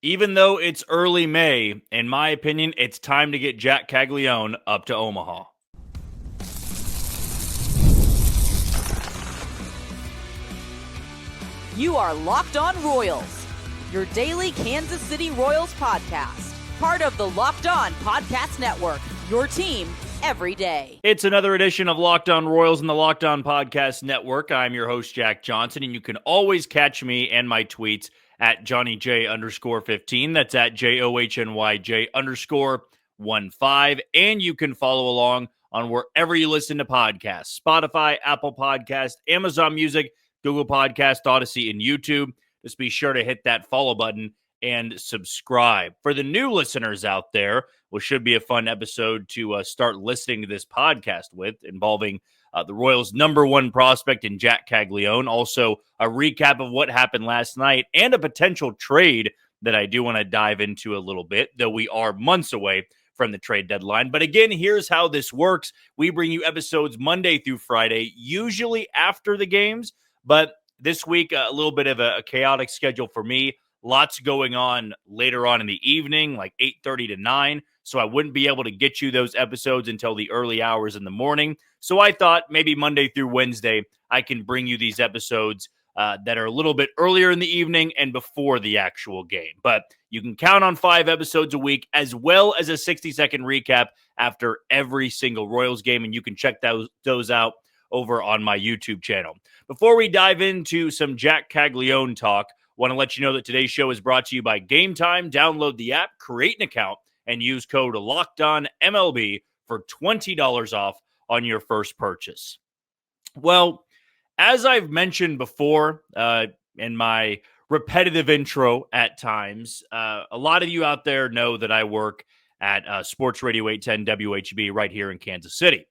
Even though it's early May, in my opinion, it's time to get Jac Caglianone up to Omaha. You are Locked On Royals, your daily Kansas City Royals podcast. Part of the Locked On Podcast Network, your team every day. It's another edition of Locked On Royals in the Locked On Podcast Network. I'm your host, Jack Johnson, and you can always catch me and my tweets at JohnnyJ_15. That's at JOHNYJ_15. And you can follow along on wherever you listen to podcasts: Spotify, Apple Podcast, Amazon Music, Google Podcast, Odyssey, and YouTube. Just be sure to hit that follow button and subscribe. For the new listeners out there, which should be a fun episode to start listening to this podcast with, involving the Royals' number one prospect in Jac Caglianone. Also, a recap of what happened last night and a potential trade that I do want to dive into a little bit, though we are months away from the trade deadline. But again, here's how this works. We bring you episodes Monday through Friday, usually after the games, but this week, a little bit of a chaotic schedule for me. Lots going on later on in the evening, like 8:30 to 9. So I wouldn't be able to get you those episodes until the early hours in the morning. So I thought maybe Monday through Wednesday, I can bring you these episodes that are a little bit earlier in the evening and before the actual game. But you can count on 5 episodes a week, as well as a 60-second recap after every single Royals game. And you can check those out over on my YouTube channel. Before we dive into some Jac Caglianone talk, want to let you know that today's show is brought to you by Gametime. Download the app, create an account, and use code LOCKEDONMLB for $20 off on your first purchase. Well, as I've mentioned before in my repetitive intro at times, a lot of you out there know that I work at Sports Radio 810 WHB right here in Kansas City.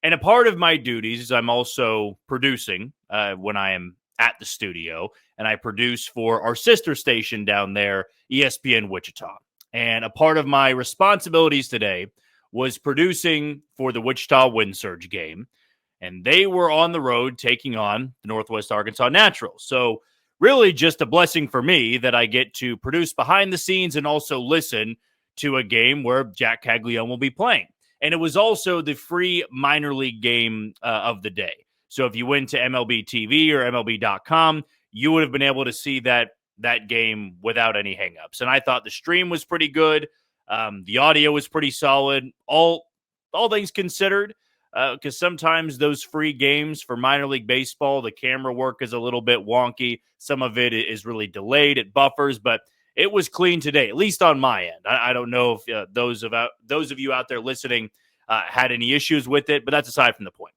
And a part of my duties is I'm also producing when I am at the studio, and I produce for our sister station down there, ESPN Wichita. And a part of my responsibilities today was producing for the Wichita Wind Surge game. And they were on the road taking on the Northwest Arkansas Naturals. So really just a blessing for me that I get to produce behind the scenes and also listen to a game where Jac Caglianone will be playing. And it was also the free minor league game of the day. So if you went to MLB TV or MLB.com, you would have been able to see that game without any hangups. And I thought the stream was pretty good. The audio was pretty solid. All things considered, because sometimes those free games for minor league baseball, the camera work is a little bit wonky. Some of it is really delayed. It buffers, but it was clean today, at least on my end. I don't know if those of you out there listening had any issues with it, but that's aside from the point.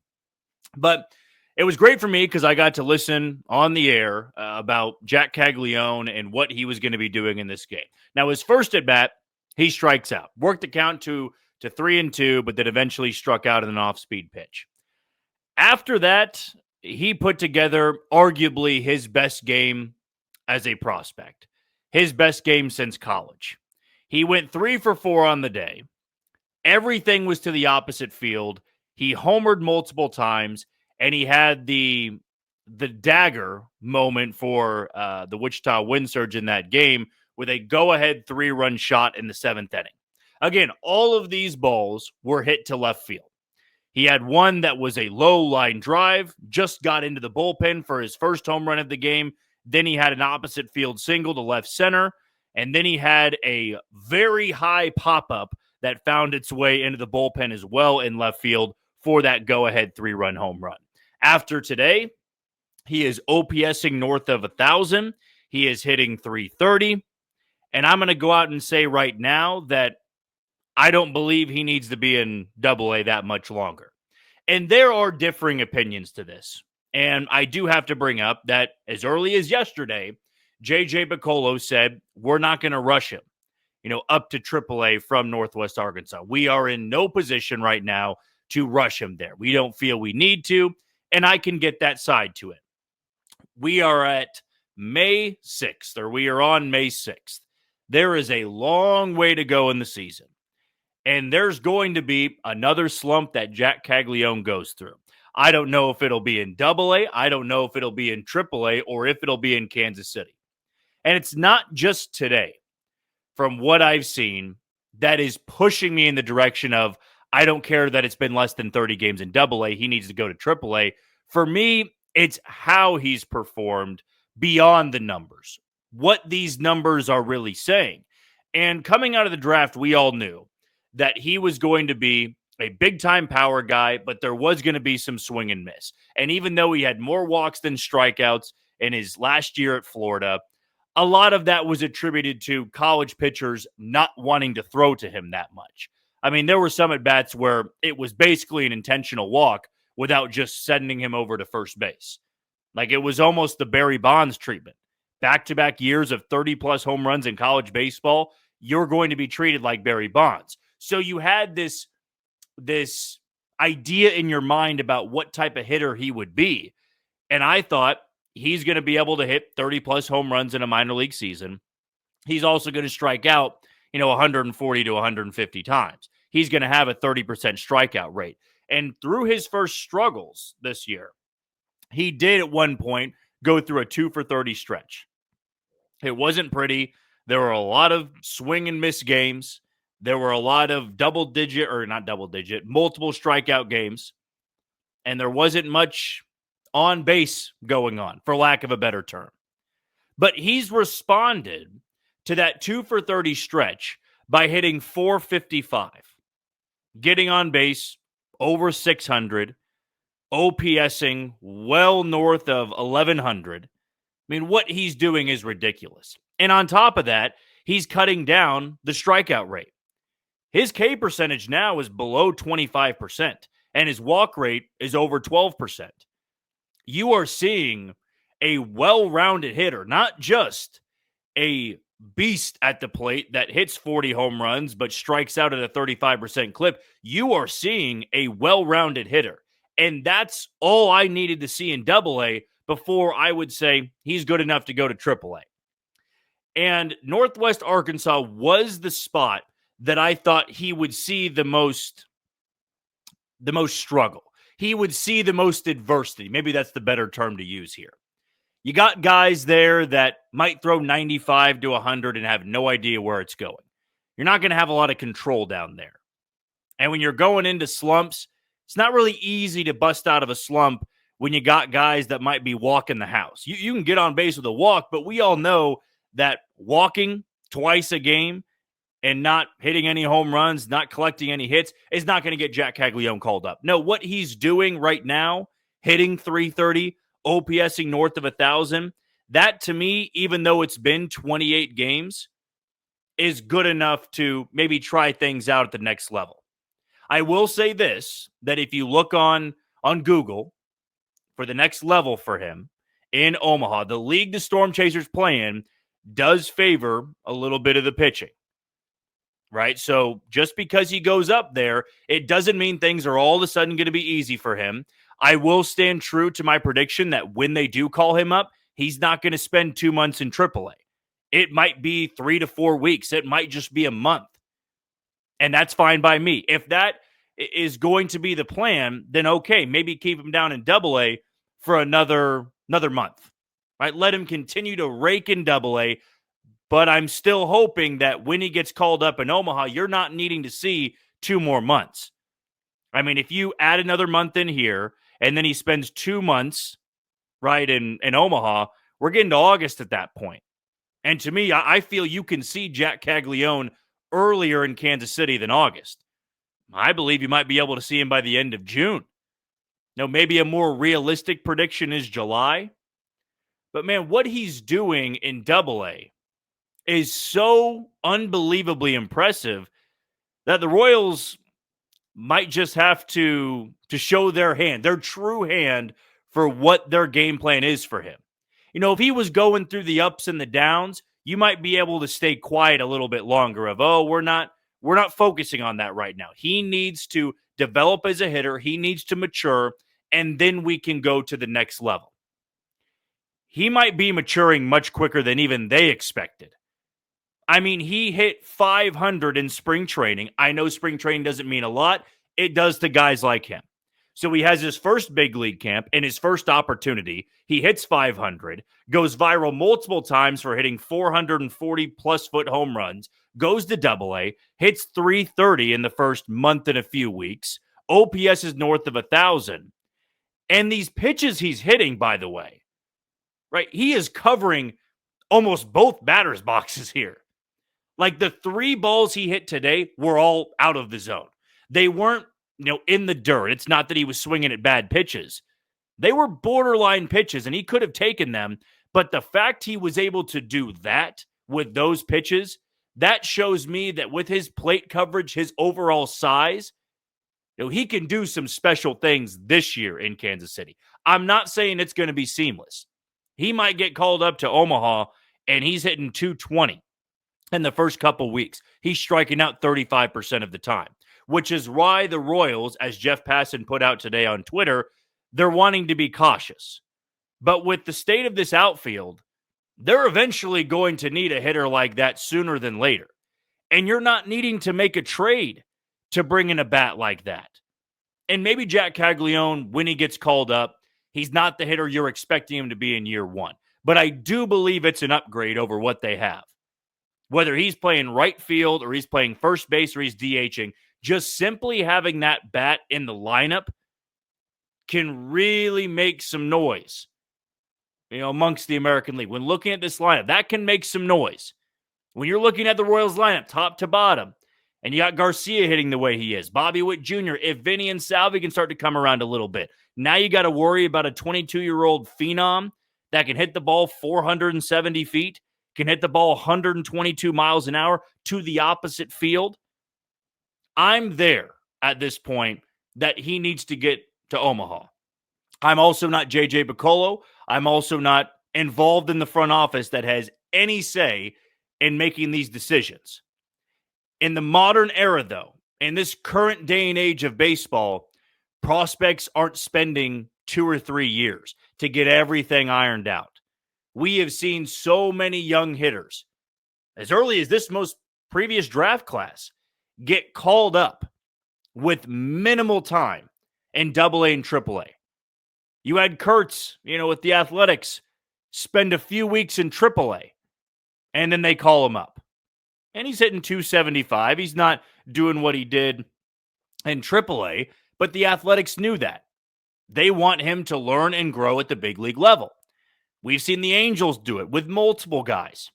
But it was great for me because I got to listen on the air about Jac Caglianone and what he was going to be doing in this game. Now, his first at bat, he strikes out, worked the count to 3-2, but then eventually struck out in an off-speed pitch. After that, he put together arguably his best game as a prospect, his best game since college. He went 3 for 4 on the day. Everything was to the opposite field. He homered multiple times, and he had the dagger moment for the Wichita Wind Surge in that game with a go-ahead 3-run shot in the 7th inning. Again, all of these balls were hit to left field. He had one that was a low line drive, just got into the bullpen for his first home run of the game. Then he had an opposite field single to left center. And then he had a very high pop-up that found its way into the bullpen as well in left field for that go-ahead 3-run home run. After today, he is OPSing north of 1,000. He is hitting .330. And I'm going to go out and say right now that I don't believe he needs to be in AA that much longer. And there are differing opinions to this. And I do have to bring up that as early as yesterday, J.J. Picollo said, we're not going to rush him, up to AAA from Northwest Arkansas. We are in no position right now to rush him there. We don't feel we need to, and I can get that side to it. We are at May 6th, or we are on May 6th. There is a long way to go in the season. And there's going to be another slump that Jac Caglianone goes through. I don't know if it'll be in AA. I don't know if it'll be in AAA or if it'll be in Kansas City. And it's not just today. from what I've seen that is pushing me in the direction of I don't care that it's been less than 30 games in AA. He needs to go to AAA. For me, it's how he's performed beyond the numbers, what these numbers are really saying. And coming out of the draft, we all knew that he was going to be a big-time power guy, but there was going to be some swing and miss. And even though he had more walks than strikeouts in his last year at Florida, a lot of that was attributed to college pitchers not wanting to throw to him that much. I mean, there were some at-bats where it was basically an intentional walk without just sending him over to first base. Like, it was almost the Barry Bonds treatment. Back-to-back years of 30-plus home runs in college baseball, you're going to be treated like Barry Bonds. So you had this idea in your mind about what type of hitter he would be. And I thought he's going to be able to hit 30-plus home runs in a minor league season. He's also going to strike out, 140 to 150 times. He's going to have a 30% strikeout rate. And through his first struggles this year, he did at one point go through a 2-for-30 stretch. It wasn't pretty. There were a lot of swing and miss games. There were a lot of multiple strikeout games. And there wasn't much on base going on, for lack of a better term. But he's responded to that 2-for-30 stretch by hitting .455, getting on base over 600, OPSing well north of 1,100. I mean, what he's doing is ridiculous. And on top of that, he's cutting down the strikeout rate. His K percentage now is below 25%, and his walk rate is over 12%. You are seeing a well-rounded hitter, not just a beast at the plate that hits 40 home runs but strikes out at a 35% clip. You are seeing a well-rounded hitter. And that's all I needed to see in AA before I would say he's good enough to go to AAA. And Northwest Arkansas was the spot that I thought he would see the most struggle. He would see the most adversity. Maybe that's the better term to use here. You got guys there that might throw 95 to 100 and have no idea where it's going. You're not going to have a lot of control down there. And when you're going into slumps, it's not really easy to bust out of a slump when you got guys that might be walking the house. You can get on base with a walk, but we all know that walking twice a game and not hitting any home runs, not collecting any hits, is not going to get Jac Caglianone called up. No, what he's doing right now, hitting .330, OPSing north of 1,000, that to me, even though it's been 28 games, is good enough to maybe try things out at the next level. I will say this, that if you look on Google for the next level for him in Omaha, the league the Storm Chasers play in does favor a little bit of the pitching. Right? So just because he goes up there, it doesn't mean things are all of a sudden going to be easy for him. I will stand true to my prediction that when they do call him up, he's not going to spend 2 months in AAA. It might be 3 to 4 weeks. It might just be a month. And that's fine by me. If that is going to be the plan, then okay, maybe keep him down in AA for another month. Right? Let him continue to rake in AA. But I'm still hoping that when he gets called up in Omaha, you're not needing to see 2 more months. I mean, if you add another month in here, and then he spends 2 months, right, in Omaha, we're getting to August at that point. And to me, I feel you can see Jac Caglianone earlier in Kansas City than August. I believe you might be able to see him by the end of June. Now, maybe a more realistic prediction is July. But, man, what he's doing in AA is so unbelievably impressive that the Royals might just have to show their hand, their true hand, for what their game plan is for him. If he was going through the ups and the downs, you might be able to stay quiet a little bit longer of, we're not focusing on that right now. He needs to develop as a hitter. He needs to mature, and then we can go to the next level. He might be maturing much quicker than even they expected. I mean, he hit 500 in spring training. I know spring training doesn't mean a lot. It does to guys like him. So he has his first big league camp and his first opportunity. He hits 500, goes viral multiple times for hitting 440-plus foot home runs, goes to Double-A, hits 330 in the first month and a few weeks. OPS is north of 1,000. And these pitches he's hitting, by the way, right, he is covering almost both batters' boxes here. Like the 3 balls he hit today were all out of the zone. They weren't, in the dirt. It's not that he was swinging at bad pitches. They were borderline pitches, and he could have taken them. But the fact he was able to do that with those pitches, that shows me that with his plate coverage, his overall size, he can do some special things this year in Kansas City. I'm not saying it's going to be seamless. He might get called up to Omaha, and he's hitting 220 in the first couple weeks. He's striking out 35% of the time, which is why the Royals, as Jeff Passan put out today on Twitter, they're wanting to be cautious. But with the state of this outfield, they're eventually going to need a hitter like that sooner than later. And you're not needing to make a trade to bring in a bat like that. And maybe Jac Caglianone, when he gets called up, he's not the hitter you're expecting him to be in year one. But I do believe it's an upgrade over what they have. Whether he's playing right field or he's playing first base or he's DHing, just simply having that bat in the lineup can really make some noise, amongst the American League. When looking at this lineup, that can make some noise. When you're looking at the Royals lineup, top to bottom, and you got Garcia hitting the way he is, Bobby Witt Jr., if Vinny and Salvi can start to come around a little bit, now you got to worry about a 22-year-old phenom that can hit the ball 470 feet, can hit the ball 122 miles an hour to the opposite field. I'm there at this point that he needs to get to Omaha. I'm also not J.J. Piccolo. I'm also not involved in the front office that has any say in making these decisions. In the modern era, though, in this current day and age of baseball, prospects aren't spending 2 or 3 years to get everything ironed out. We have seen so many young hitters, as early as this most previous draft class, get called up with minimal time in Double-A and Triple-A. You had Kurtz, with the Athletics, spend a few weeks in Triple-A, and then they call him up. And he's hitting 275. He's not doing what he did in Triple-A, but the Athletics knew that. They want him to learn and grow at the big league level. We've seen the Angels do it with multiple guys.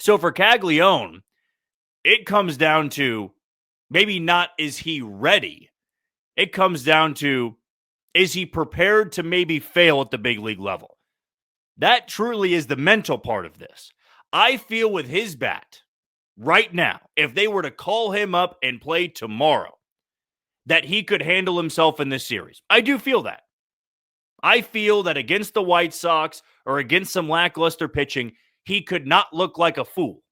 So for Caglianone, it comes down to maybe not is he ready. It comes down to is he prepared to maybe fail at the big league level? That truly is the mental part of this. I feel with his bat right now, if they were to call him up and play tomorrow, that he could handle himself in this series. I do feel that. I feel that against the White Sox or against some lackluster pitching, he could not look like a fool.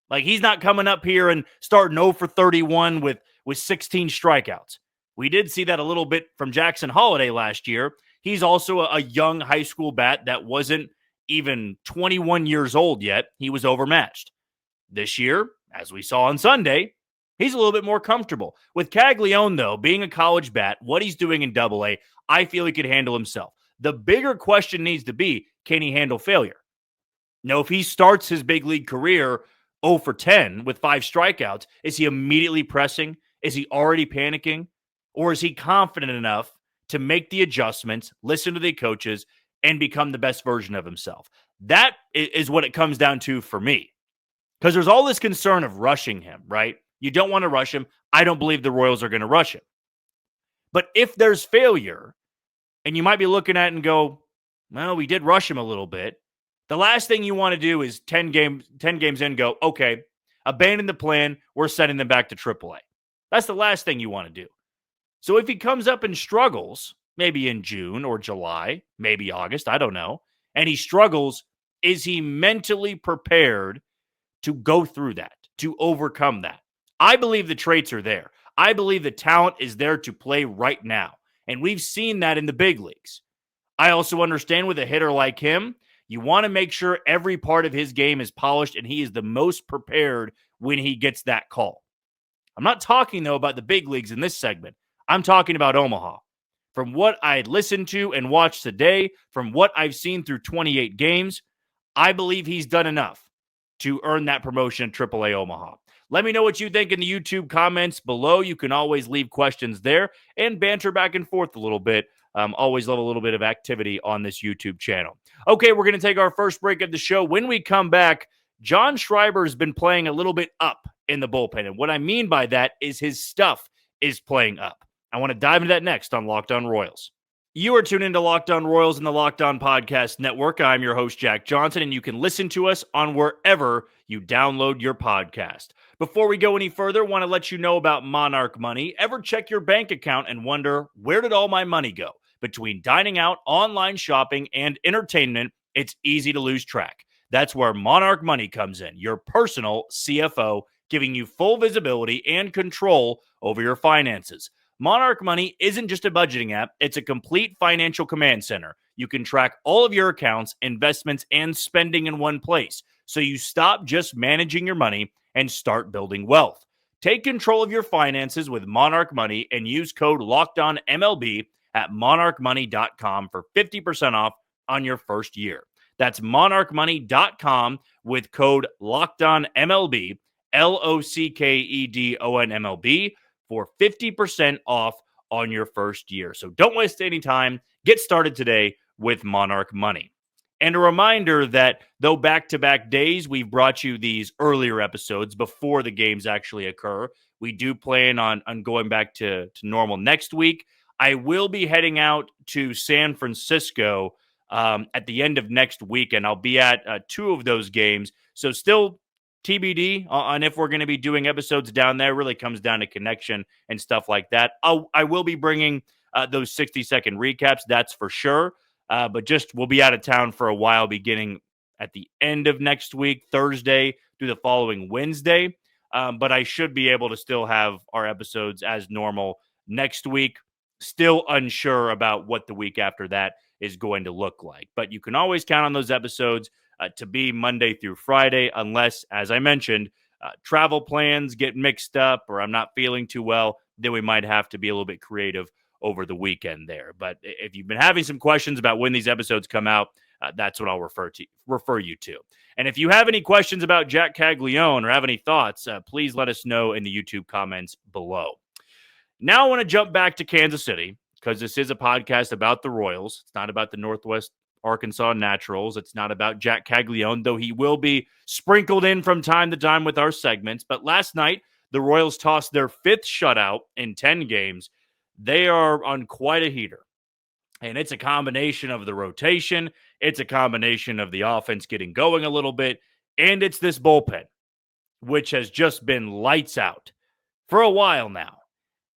Like he's not coming up here and starting 0 for 31 with 16 strikeouts. We did see that a little bit from Jackson Holliday last year. He's also a young high school bat that wasn't even 21 years old yet. He was overmatched. This year, as we saw on Sunday, he's a little bit more comfortable. With Caglianone, though, being a college bat, what he's doing in Double-A, I feel he could handle himself. The bigger question needs to be, can he handle failure? Now, if he starts his big league career 0 for 10 with 5 strikeouts, is he immediately pressing? Is he already panicking? Or is he confident enough to make the adjustments, listen to the coaches, and become the best version of himself? That is what it comes down to for me. Because there's all this concern of rushing him, right? You don't want to rush him. I don't believe the Royals are going to rush him. But if there's failure, and you might be looking at it and go, well, we did rush him a little bit. The last thing you want to do is 10 games in go, okay, abandon the plan. We're sending them back to AAA. That's the last thing you want to do. So if he comes up and struggles, maybe in June or July, maybe August, I don't know, and he struggles, is he mentally prepared to go through that, to overcome that? I believe the traits are there. I believe the talent is there to play right now. And we've seen that in the big leagues. I also understand with a hitter like him, you want to make sure every part of his game is polished and he is the most prepared when he gets that call. I'm not talking, though, about the big leagues in this segment. I'm talking about Omaha. From what I listened to and watched today, from what I've seen through 28 games, I believe he's done enough to earn that promotion at AAA Omaha. Let me know what you think in the YouTube comments below. You can always leave questions there and banter back and forth a little bit. Always love a little bit of activity on this YouTube channel. Okay, we're going to take our first break of the show. When we come back, John Schreiber has been playing a little bit up in the bullpen. And what I mean by that is his stuff is playing up. I want to dive into that next on Locked On Royals. You are tuned into Locked On Royals and the Locked On Podcast Network. I'm your host, Jack Johnson, and you can listen to us on wherever you download your podcast. Before we go any further, I want to let you know about Monarch Money. Ever check your bank account and wonder, where did all my money go? Between dining out, online shopping, and entertainment, it's easy to lose track. That's where Monarch Money comes in, your personal CFO, giving you full visibility and control over your finances. Monarch Money isn't just a budgeting app, it's a complete financial command center. You can track all of your accounts, investments, and spending in one place, so you stop just managing your money and start building wealth. Take control of your finances with Monarch Money and use code LOCKEDONMLB at monarchmoney.com for 50% off on your first year. That's monarchmoney.com with code LOCKEDONMLB, LOCKEDONMLB, for 50% off on your first year. So don't waste any time. Get started today with Monarch Money. And a reminder that though back-to-back days, we've brought you these earlier episodes before the games actually occur. We do plan on going back to normal next week. I will be heading out to San Francisco at the end of next week, and I'll be at 2 of those games. So still TBD on if we're going to be doing episodes down there. Really comes down to connection and stuff like that. I will be bringing those 60-second recaps, that's for sure. But just we'll be out of town for a while, beginning at the end of next week, Thursday through the following Wednesday. But I should be able to still have our episodes as normal next week. Still unsure about what the week after that is going to look like. But you can always count on those episodes to be Monday through Friday, unless, as I mentioned, travel plans get mixed up or I'm not feeling too well, then we might have to be a little bit creative over the weekend there. But if you've been having some questions about when these episodes come out, that's what I'll refer you to. And if you have any questions about Jac Caglianone or have any thoughts, please let us know in the YouTube comments below. Now I want to jump back to Kansas City because this is a podcast about the Royals. It's not about the Northwest Arkansas Naturals. It's not about Jac Caglianone, though he will be sprinkled in from time to time with our segments. But last night, the Royals tossed their 5th shutout in 10 games. They are on quite a heater. And it's a combination of the rotation. It's a combination of the offense getting going a little bit. And it's this bullpen, which has just been lights out for a while now.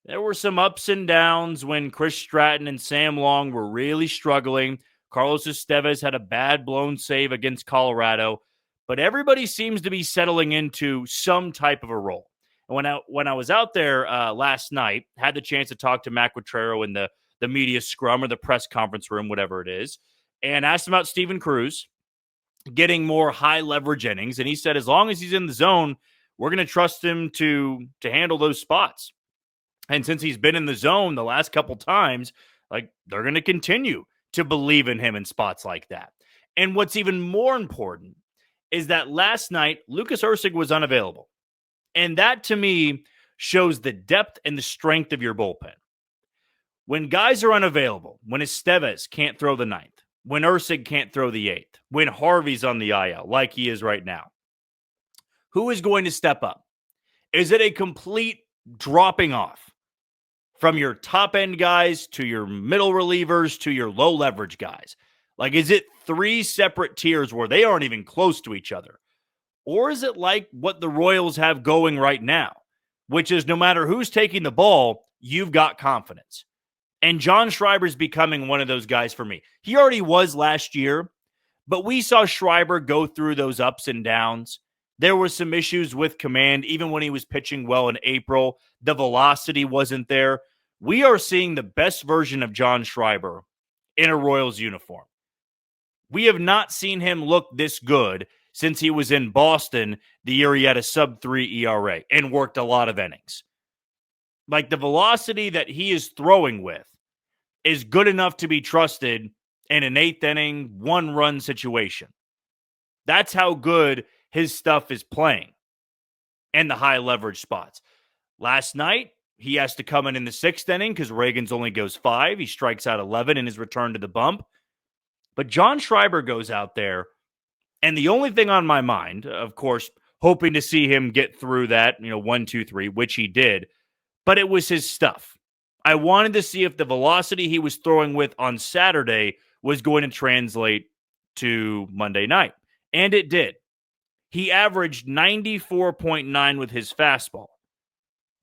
There were some ups and downs when Chris Stratton and Sam Long were really struggling. Carlos Estevez had a bad blown save against Colorado. But everybody seems to be settling into some type of a role. And when I was out there last night, had the chance to talk to Mac Quatrero in the media scrum or the press conference room, whatever it is, and asked him about Steven Cruz getting more high leverage innings. And he said, as long as he's in the zone, we're going to trust him to handle those spots. And since he's been in the zone the last couple times, like, they're going to continue to believe in him in spots like that. And what's even more important is that last night, Lucas Erceg was unavailable. And that, to me, shows the depth and the strength of your bullpen. When guys are unavailable, when Estevez can't throw the 9th, when Erceg can't throw the 8th, when Harvey's on the IL, like he is right now, who is going to step up? Is it a complete dropping off from your top-end guys to your middle relievers to your low-leverage guys? Like, is it 3 separate tiers where they aren't even close to each other? Or is it like what the Royals have going right now, which is no matter who's taking the ball, you've got confidence? And John Schreiber is becoming one of those guys for me. He already was last year, but we saw Schreiber go through those ups and downs. There were some issues with command, even when he was pitching well in April. The velocity wasn't there. We are seeing the best version of John Schreiber in a Royals uniform. We have not seen him look this good since he was in Boston the year he had a sub-3 ERA and worked a lot of innings. Like, the velocity that he is throwing with is good enough to be trusted in an 8th inning, 1-run situation. That's how good his stuff is playing and the high leverage spots. Last night, he has to come in the 6th inning because Reagan's only goes 5. He strikes out 11 in his return to the bump. But John Schreiber goes out there, and the only thing on my mind, of course, hoping to see him get through that, 1, 2, 3, which he did, but it was his stuff. I wanted to see if the velocity he was throwing with on Saturday was going to translate to Monday night, and it did. He averaged 94.9 with his fastball,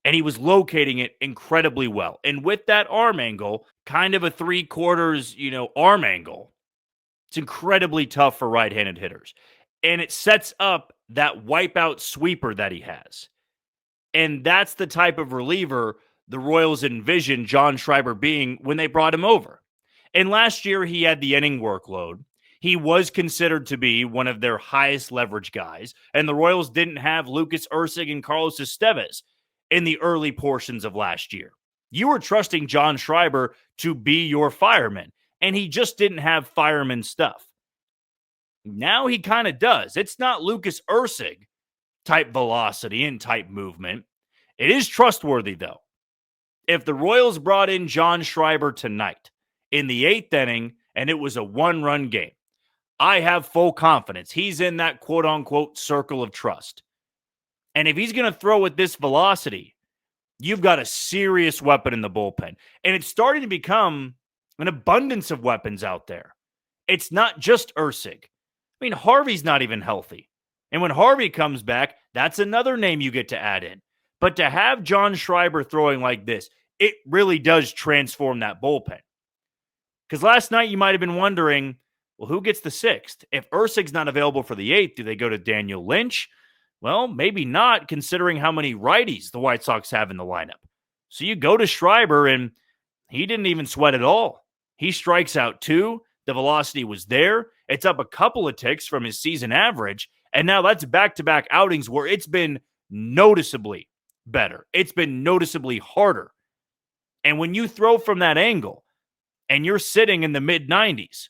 and he was locating it incredibly well. And with that arm angle, kind of a 3/4, arm angle, it's incredibly tough for right-handed hitters. And it sets up that wipeout sweeper that he has. And that's the type of reliever the Royals envisioned John Schreiber being when they brought him over. And last year, he had the inning workload. He was considered to be one of their highest leverage guys. And the Royals didn't have Lucas Erceg and Carlos Estevez in the early portions of last year. You were trusting John Schreiber to be your fireman, and he just didn't have fireman stuff. Now he kind of does. It's not Lucas Erceg type velocity and type movement. It is trustworthy, though. If the Royals brought in John Schreiber tonight in the 8th inning and it was a 1-run game, I have full confidence he's in that quote-unquote circle of trust. And if he's going to throw with this velocity, you've got a serious weapon in the bullpen. And it's starting to become an abundance of weapons out there. It's not just Erceg. I mean, Harvey's not even healthy. And when Harvey comes back, that's another name you get to add in. But to have John Schreiber throwing like this, it really does transform that bullpen. Because last night you might have been wondering, well, who gets the 6th? If Erceg's not available for the 8th, do they go to Daniel Lynch? Well, maybe not, considering how many righties the White Sox have in the lineup. So you go to Schreiber, and he didn't even sweat at all. He strikes out 2. The velocity was there. It's up a couple of ticks from his season average. And now that's back-to-back outings where it's been noticeably better. It's been noticeably harder. And when you throw from that angle and you're sitting in the mid-90s,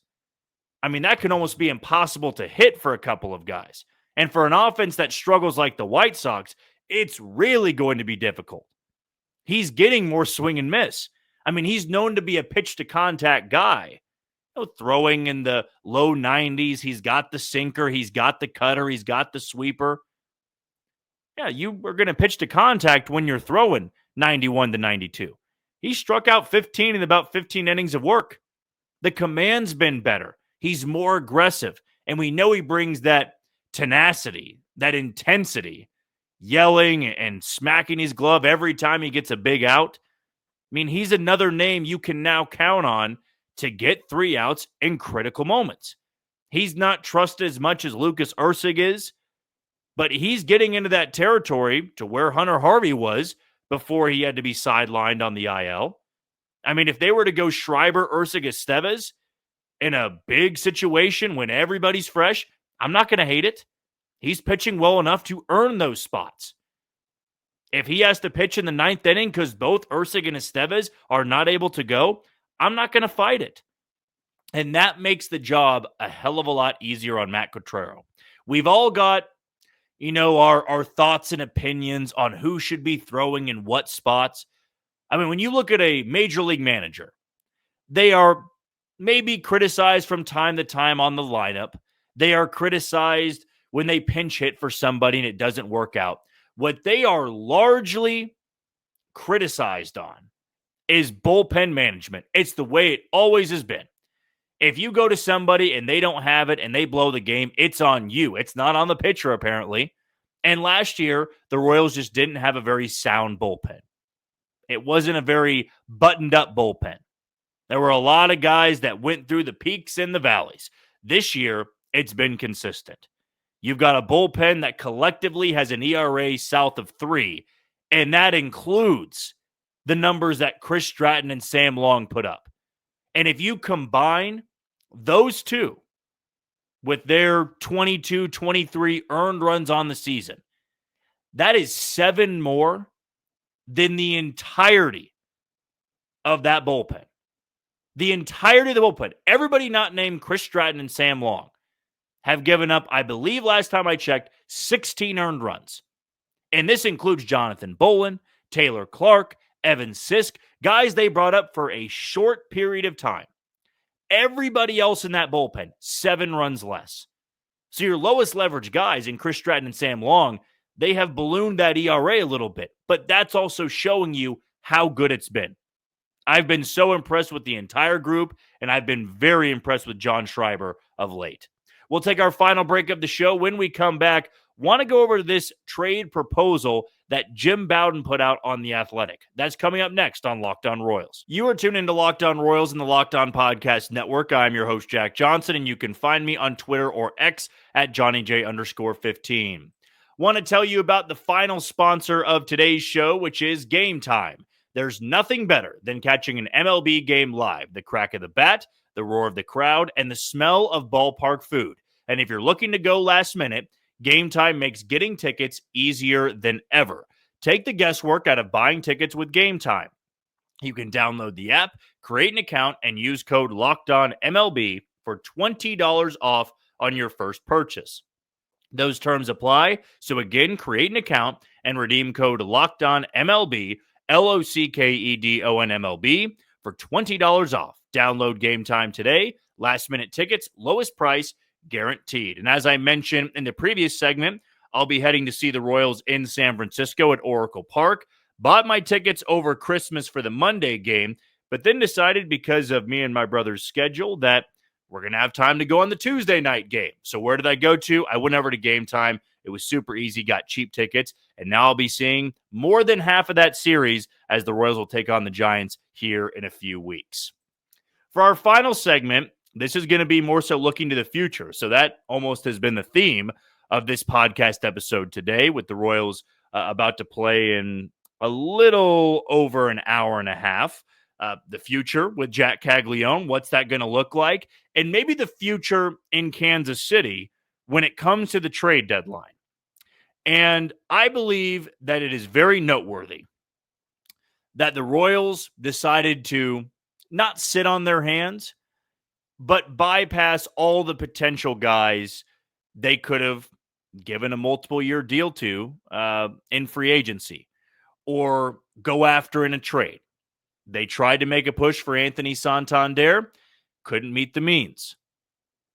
I mean, that can almost be impossible to hit for a couple of guys. And for an offense that struggles like the White Sox, it's really going to be difficult. He's getting more swing and miss. I mean, he's known to be a pitch-to-contact guy. Throwing in the low 90s. He's got the sinker. He's got the cutter. He's got the sweeper. Yeah, you are going to pitch to contact when you're throwing 91 to 92. He struck out 15 in about 15 innings of work. The command's been better. He's more aggressive. And we know he brings that tenacity, that intensity, yelling and smacking his glove every time he gets a big out. I mean, he's another name you can now count on to get 3 outs in critical moments. He's not trusted as much as Lucas Erceg is, but he's getting into that territory to where Hunter Harvey was before he had to be sidelined on the IL. I mean, if they were to go Schreiber, Erceg, Estevez in a big situation when everybody's fresh, I'm not going to hate it. He's pitching well enough to earn those spots. If he has to pitch in the 9th inning because both Erceg and Estevez are not able to go, I'm not going to fight it. And that makes the job a hell of a lot easier on Matt Quatraro. We've all got, our thoughts and opinions on who should be throwing in what spots. I mean, when you look at a major league manager, they are maybe criticized from time to time on the lineup. They are criticized when they pinch hit for somebody and it doesn't work out. What they are largely criticized on is bullpen management. It's the way it always has been. If you go to somebody and they don't have it and they blow the game, it's on you. It's not on the pitcher, apparently. And last year, the Royals just didn't have a very sound bullpen. It wasn't a very buttoned-up bullpen. There were a lot of guys that went through the peaks and the valleys. This year, it's been consistent. You've got a bullpen that collectively has an ERA south of 3, and that includes the numbers that Chris Stratton and Sam Long put up. And if you combine those two with their 22, 23 earned runs on the season, that is 7 more than the entirety of that bullpen. The entirety of the bullpen, everybody not named Chris Stratton and Sam Long, have given up, I believe last time I checked, 16 earned runs. And this includes Jonathan Bolin, Taylor Clark, Evan Sisk, guys they brought up for a short period of time. Everybody else in that bullpen, 7 runs less. So your lowest leverage guys in Chris Stratton and Sam Long, they have ballooned that ERA a little bit, but that's also showing you how good it's been. I've been so impressed with the entire group, and I've been very impressed with John Schreiber of late. We'll take our final break of the show. When we come back, want to go over this trade proposal that Jim Bowden put out on The Athletic. That's coming up next on Locked On Royals. You are tuned into Locked On Royals in the Locked On Podcast Network. I'm your host, Jack Johnson, and you can find me on Twitter or X at JohnnyJ_15. Want to tell you about the final sponsor of today's show, which is Gametime. There's nothing better than catching an MLB game live. The crack of the bat, the roar of the crowd, and the smell of ballpark food. And if you're looking to go last minute, Gametime makes getting tickets easier than ever. Take the guesswork out of buying tickets with Gametime. You can download the app, create an account, and use code LOCKEDONMLB for $20 off on your first purchase. Those terms apply. So again, create an account and redeem code LOCKEDONMLB, LOCKEDONMLB, for $20 off. Download Gametime today. Last minute tickets, lowest price, guaranteed. And as I mentioned in the previous segment, I'll be heading to see the Royals in San Francisco at Oracle Park. Bought my tickets over Christmas for the Monday game, but then decided because of me and my brother's schedule that we're going to have time to go on the Tuesday night game. So where did I go to? I went over to Gametime. It was super easy, got cheap tickets, and now I'll be seeing more than half of that series as the Royals will take on the Giants here in a few weeks. For our final segment, this is going to be more so looking to the future. So that almost has been the theme of this podcast episode today, with the Royals about to play in a little over an hour and a half. The future with Jac Caglianone, what's that going to look like? And maybe the future in Kansas City when it comes to the trade deadline. And I believe that it is very noteworthy that the Royals decided to not sit on their hands, but bypass all the potential guys they could have given a multiple-year deal to in free agency or go after in a trade. They tried to make a push for Anthony Santander, couldn't meet the means.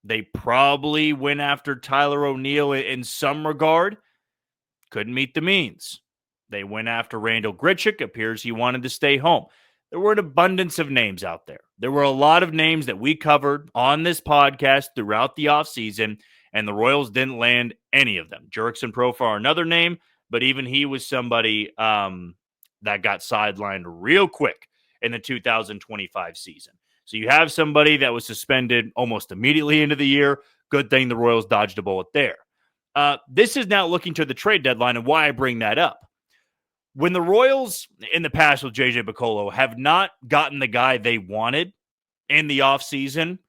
They probably went after Tyler O'Neill in some regard, couldn't meet the means. They went after Randall Grichuk, appears he wanted to stay home. There were an abundance of names out there. There were a lot of names that we covered on this podcast throughout the offseason, and the Royals didn't land any of them. Jurickson Profar, another name, but even he was somebody that got sidelined real quick in the 2025 season. So you have somebody that was suspended almost immediately into the year. Good thing the Royals dodged a bullet there. This is now looking to the trade deadline, and why I bring that up. When the Royals in the past with JJ Picollo have not gotten the guy they wanted in the offseason,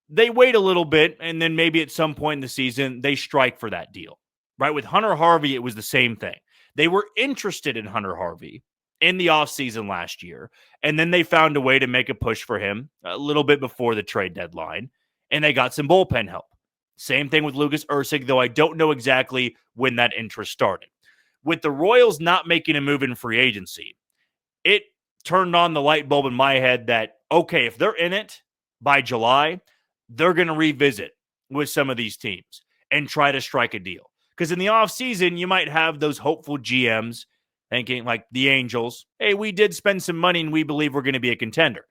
they wait a little bit, and then maybe at some point in the season, they strike for that deal. Right? With Hunter Harvey, it was the same thing. They were interested in Hunter Harvey in the offseason last year, and then they found a way to make a push for him a little bit before the trade deadline, and they got some bullpen help. Same thing with Lucas Erceg, though I don't know exactly when that interest started. With the Royals not making a move in free agency, it turned on the light bulb in my head that, okay, if they're in it by July, they're going to revisit with some of these teams and try to strike a deal. Because in the offseason, you might have those hopeful GMs thinking like the Angels, hey, we did spend some money and we believe we're going to be a contender.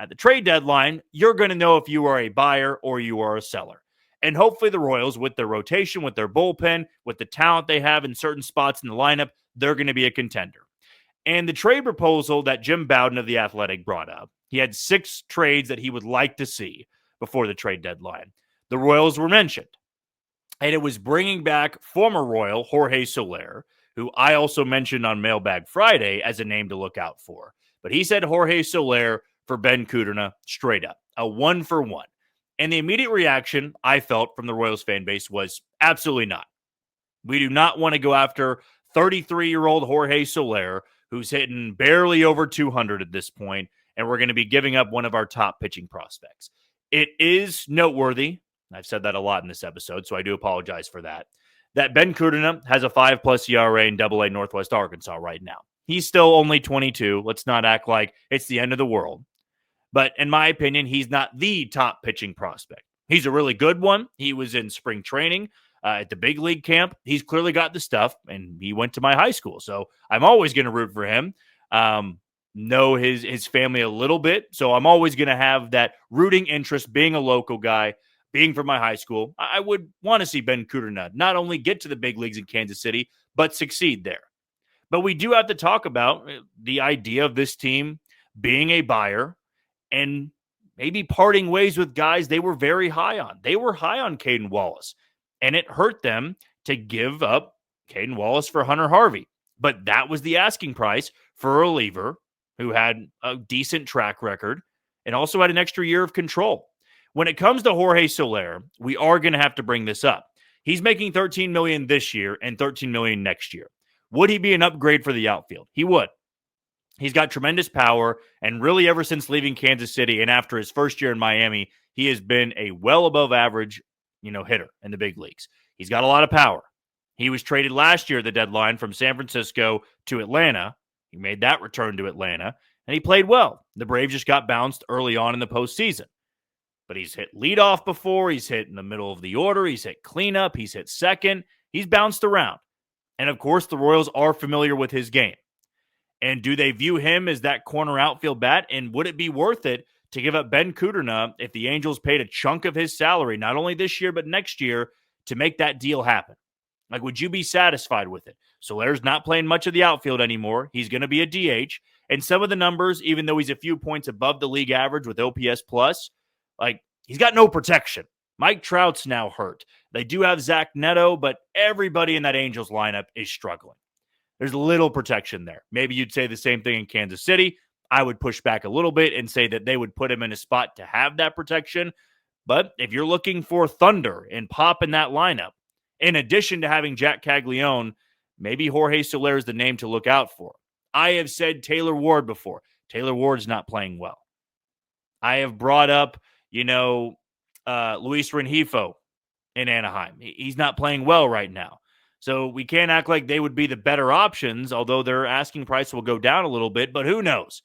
At the trade deadline, you're going to know if you are a buyer or you are a seller. And hopefully the Royals, with their rotation, with their bullpen, with the talent they have in certain spots in the lineup, they're going to be a contender. And the trade proposal that Jim Bowden of The Athletic brought up, he had 6 trades that he would like to see before the trade deadline. The Royals were mentioned. And it was bringing back former Royal Jorge Soler, who I also mentioned on Mailbag Friday as a name to look out for. But he said Jorge Soler for Ben Kudrna straight up, a 1-for-1. And the immediate reaction I felt from the Royals fan base was absolutely not. We do not want to go after 33-year-old Jorge Soler, who's hitting barely over 200 at this point, and we're going to be giving up one of our top pitching prospects. It is noteworthy, and I've said that a lot in this episode, so I do apologize for that Ben Kudrna has a 5+ ERA in AA Northwest Arkansas right now. He's still only 22. Let's not act like it's the end of the world. But in my opinion, he's not the top pitching prospect. He's a really good one. He was in spring training at the big league camp. He's clearly got the stuff, and he went to my high school. So I'm always going to root for him. Know his family a little bit. So I'm always going to have that rooting interest, being a local guy, being from my high school. I would want to see Ben Kudrna not only get to the big leagues in Kansas City, but succeed there. But we do have to talk about the idea of this team being a buyer and maybe parting ways with guys they were very high on. They were high on Caden Wallace, and it hurt them to give up Caden Wallace for Hunter Harvey. But that was the asking price for a reliever who had a decent track record and also had an extra year of control. When it comes to Jorge Soler, we are going to have to bring this up. He's making $13 million this year and $13 million next year. Would he be an upgrade for the outfield? He would. He's got tremendous power, and really ever since leaving Kansas City and after his first year in Miami, he has been a well above average, hitter in the big leagues. He's got a lot of power. He was traded last year at the deadline from San Francisco to Atlanta. He made that return to Atlanta, and he played well. The Braves just got bounced early on in the postseason. But he's hit leadoff before. He's hit in the middle of the order. He's hit cleanup. He's hit second. He's bounced around. And, of course, the Royals are familiar with his game. And do they view him as that corner outfield bat? And would it be worth it to give up Ben Kudrna if the Angels paid a chunk of his salary, not only this year but next year, to make that deal happen? Like, would you be satisfied with it? Soler's not playing much of the outfield anymore. He's going to be a DH. And some of the numbers, even though he's a few points above the league average with OPS plus, he's got no protection. Mike Trout's now hurt. They do have Zach Neto, but everybody in that Angels lineup is struggling. There's little protection there. Maybe you'd say the same thing in Kansas City. I would push back a little bit and say that they would put him in a spot to have that protection. But if you're looking for thunder and pop in that lineup, in addition to having Jac Caglianone, maybe Jorge Soler is the name to look out for. I have said Taylor Ward before. Taylor Ward's not playing well. I have brought up, Luis Rengifo in Anaheim. He's not playing well right now. So we can't act like they would be the better options, although their asking price will go down a little bit, but who knows?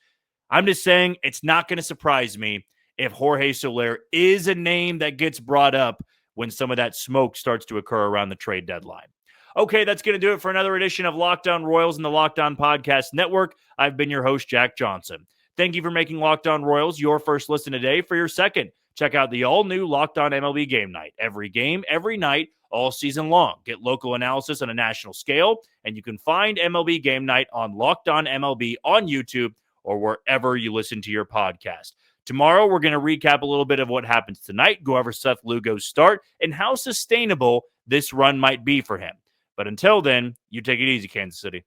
I'm just saying it's not going to surprise me if Jorge Soler is a name that gets brought up when some of that smoke starts to occur around the trade deadline. Okay, that's going to do it for another edition of Locked On Royals and the Locked On Podcast Network. I've been your host, Jack Johnson. Thank you for making Locked On Royals your first listen today. For your second, check out the all-new Locked On MLB Game Night. Every game, every night, all season long. Get local analysis on a national scale, and you can find MLB Game Night on Locked On MLB on YouTube or wherever you listen to your podcast. Tomorrow, we're going to recap a little bit of what happens tonight, go over Seth Lugo's start, and how sustainable this run might be for him. But until then, you take it easy, Kansas City.